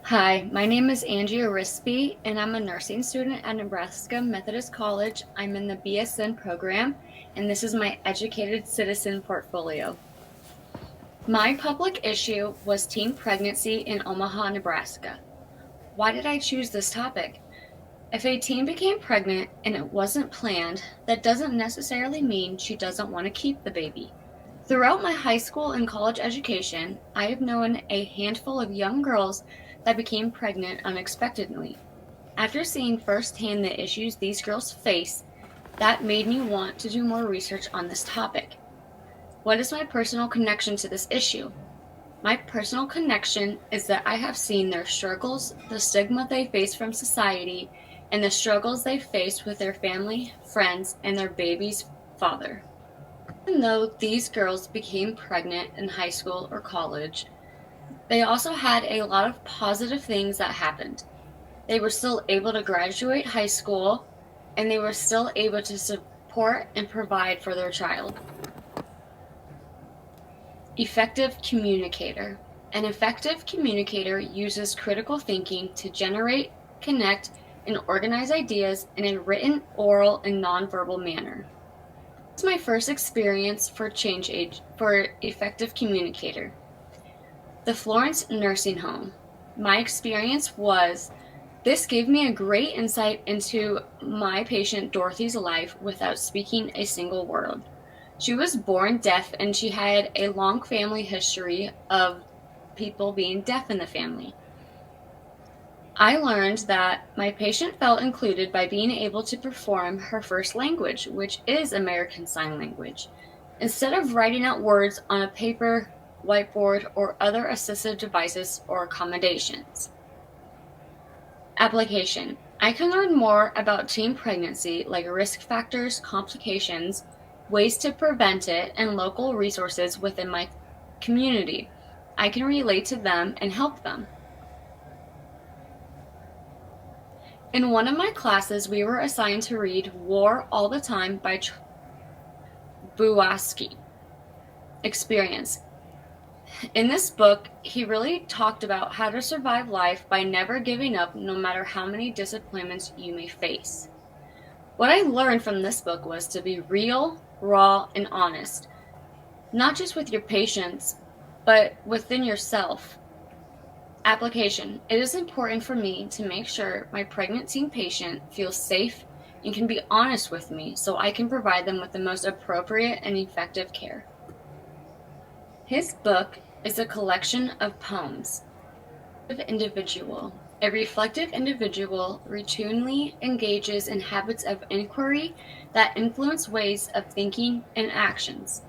Hi, my name is Angie Arispe, and I'm a nursing student at Nebraska Methodist College. I'm in the BSN program, and this is my Educated Citizen portfolio. My public issue was teen pregnancy in Omaha, Nebraska. Why did I choose this topic? If a teen became pregnant and it wasn't planned, that doesn't necessarily mean she doesn't want to keep the baby. Throughout my high school and college education, I have known a handful of young girls that became pregnant unexpectedly. After seeing firsthand the issues these girls face, that made me want to do more research on this topic. What is my personal connection to this issue? My personal connection is that I have seen their struggles, the stigma they face from society, and the struggles they face with their family, friends, and their baby's father. Even though these girls became pregnant in high school or college, they also had a lot of positive things that happened. They were still able to graduate high school, and they were still able to support and provide for their child. Effective communicator. An effective communicator uses critical thinking to generate, connect, and organize ideas in a written, oral, and nonverbal manner. This is my first experience for effective communicator. The Florence Nursing Home. My experience was this gave me a great insight into my patient Dorothy's life without speaking a single word. She was born deaf, and she had a long family history of people being deaf in the family. I learned that my patient felt included by being able to perform her first language, which is American Sign Language, instead of writing out words on a paper, whiteboard, or other assistive devices or accommodations. Application. I can learn more about teen pregnancy, like risk factors, complications, ways to prevent it, and local resources within my community. I can relate to them and help them. In one of my classes, we were assigned to read War All the Time by Buaski. Experience. In this book, he really talked about how to survive life by never giving up no matter how many disappointments you may face. What I learned from this book was to be real, raw, and honest, not just with your patients, but within yourself. Application. It is important for me to make sure my pregnant teen patient feels safe and can be honest with me so I can provide them with the most appropriate and effective care. His book is a collection of poems. Individual. A reflective individual routinely engages in habits of inquiry that influence ways of thinking and actions.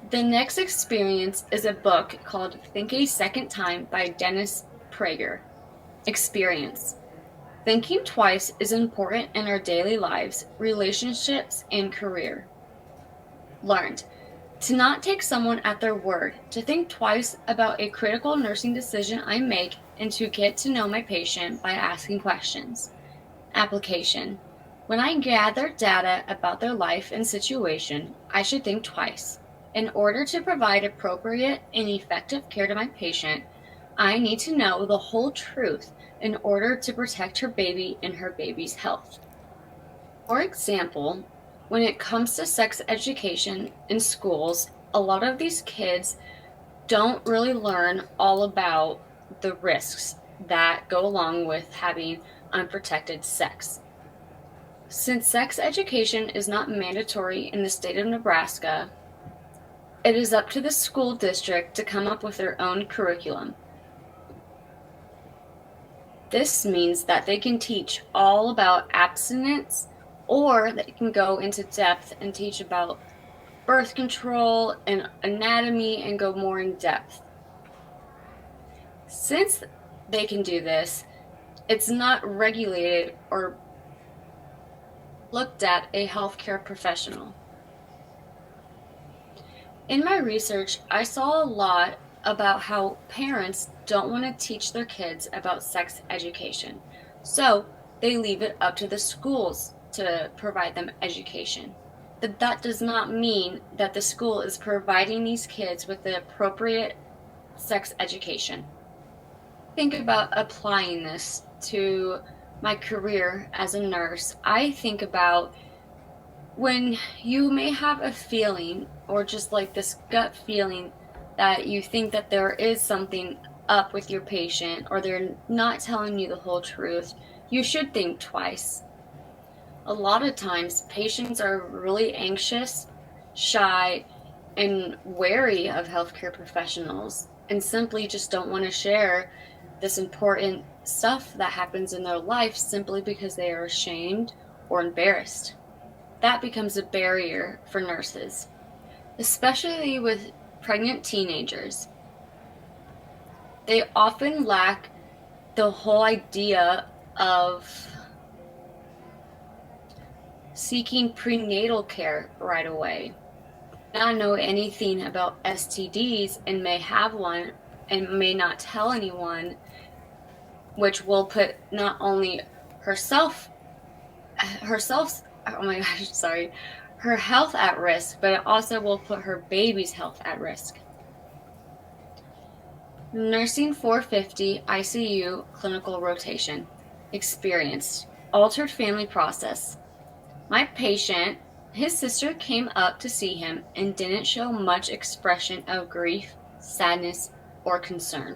The next experience is a book called Think a Second Time by Dennis Prager. Experience. Thinking twice is important in our daily lives, relationships, and career. Learned. To not take someone at their word, to think twice about a critical nursing decision I make, and to get to know my patient by asking questions. Application. When I gather data about their life and situation, I should think twice. In order to provide appropriate and effective care to my patient, I need to know the whole truth in order to protect her baby and her baby's health. For example, when it comes to sex education in schools, a lot of these kids don't really learn all about the risks that go along with having unprotected sex. Since sex education is not mandatory in the state of Nebraska, it is up to the school district to come up with their own curriculum. This means that they can teach all about abstinence, or they can go into depth and teach about birth control and anatomy and go more in depth. Since they can do this, it's not regulated or looked at a healthcare professional. In my research, I saw a lot about how parents don't want to teach their kids about sex education, so they leave it up to the schools to provide them education. But that does not mean that the school is providing these kids with the appropriate sex education. think about applying this to my career as a nurse, I think about when you may have a feeling or just like this gut feeling that you think that there is something up with your patient or they're not telling you the whole truth, you should think twice. A lot of times, patients are really anxious, shy, and wary of healthcare professionals and simply just don't want to share this important stuff that happens in their life simply because they are ashamed or embarrassed. That becomes a barrier for nurses, especially with pregnant teenagers. They often lack the whole idea of seeking prenatal care right away. Not know anything about STDs and may have one and may not tell anyone, which will put not only herself oh my gosh, sorry, her health at risk, but it also will put her baby's health at risk. Nursing 450 ICU clinical rotation. Experienced. Altered family process. My patient, his sister came up to see him and didn't show much expression of grief, sadness, or concern.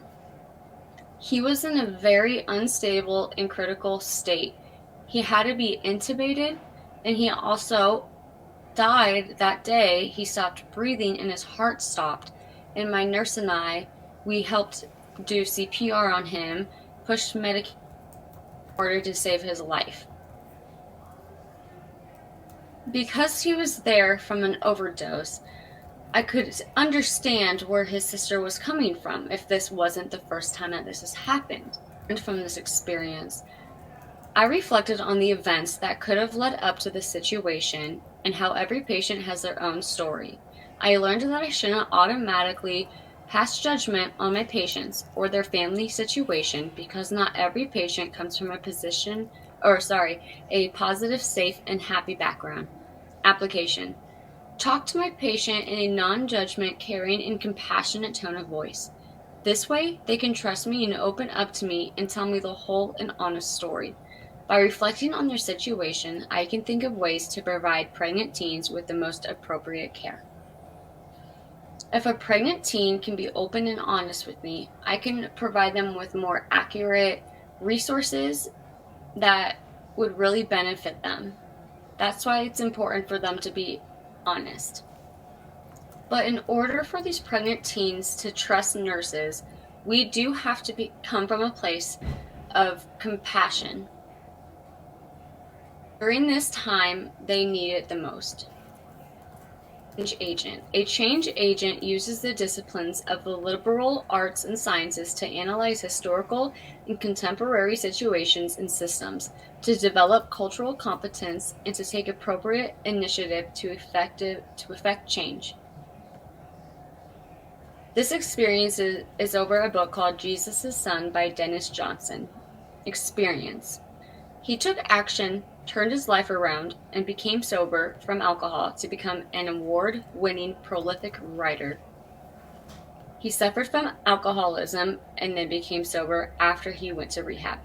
He was in a very unstable and critical state. He had to be intubated, and he also died that day. He stopped breathing and his heart stopped. And my nurse and I, we helped do CPR on him, pushed medication in order to save his life. Because he was there from an overdose, I could understand where his sister was coming from if this wasn't the first time that this has happened. And from this experience, I reflected on the events that could have led up to the situation and how every patient has their own story. I learned that I shouldn't automatically pass judgment on my patients or their family situation because not every patient comes from a positive, safe, and happy background. Application. Talk to my patient in a non-judgment, caring, and compassionate tone of voice. This way, they can trust me and open up to me and tell me the whole and honest story. By reflecting on their situation, I can think of ways to provide pregnant teens with the most appropriate care. If a pregnant teen can be open and honest with me, I can provide them with more accurate resources that would really benefit them. That's why it's important for them to be honest. But in order for these pregnant teens to trust nurses, we do have to come from a place of compassion. During this time, they need it the most. Change agent. A change agent uses the disciplines of the liberal arts and sciences to analyze historical and contemporary situations and systems, to develop cultural competence, and to take appropriate initiative to effect change. This experience is over a book called Jesus' Son by Dennis Johnson. Experience. He took action, turned his life around, and became sober from alcohol to become an award-winning prolific writer. He suffered from alcoholism and then became sober after he went to rehab.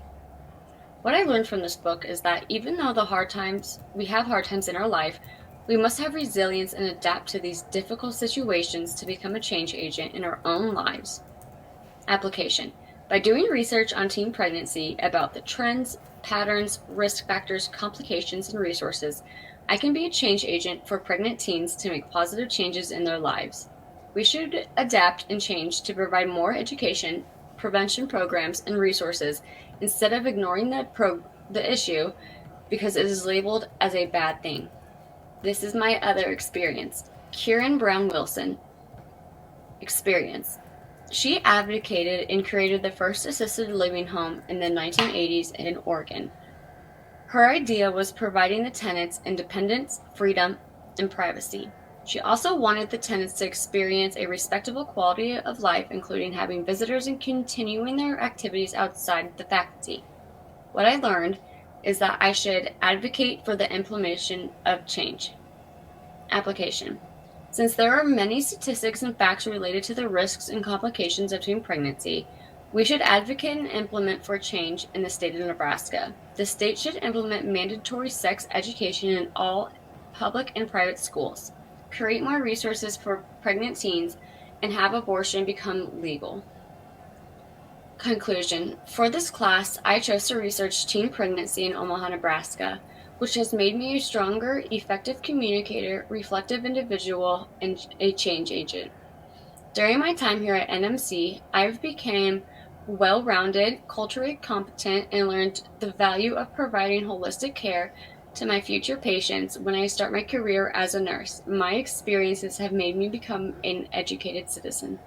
What I learned from this book is that even though we have hard times in our life, we must have resilience and adapt to these difficult situations to become a change agent in our own lives. Application. By doing research on teen pregnancy about the trends, patterns, risk factors, complications, and resources, I can be a change agent for pregnant teens to make positive changes in their lives. We should adapt and change to provide more education, prevention programs, and resources instead of ignoring the issue because it is labeled as a bad thing. This is my other experience. Kieran Brown Wilson. Experience. She advocated and created the first assisted living home in the 1980s in Oregon. Her idea was providing the tenants independence, freedom, and privacy. She also wanted the tenants to experience a respectable quality of life, including having visitors and continuing their activities outside the faculty. What I learned is that I should advocate for the implementation of change. Application. Since there are many statistics and facts related to the risks and complications of teen pregnancy, We should advocate and implement for change in the state of Nebraska. The state should implement mandatory sex education in all public and private schools, create more resources for pregnant teens, and have abortion become legal. Conclusion. For this class, I chose to research teen pregnancy in Omaha, Nebraska, which has made me a stronger, effective communicator, reflective individual, and a change agent. During my time here at NMC, I've become well-rounded, culturally competent, and learned the value of providing holistic care to my future patients when I start my career as a nurse. My experiences have made me become an educated citizen.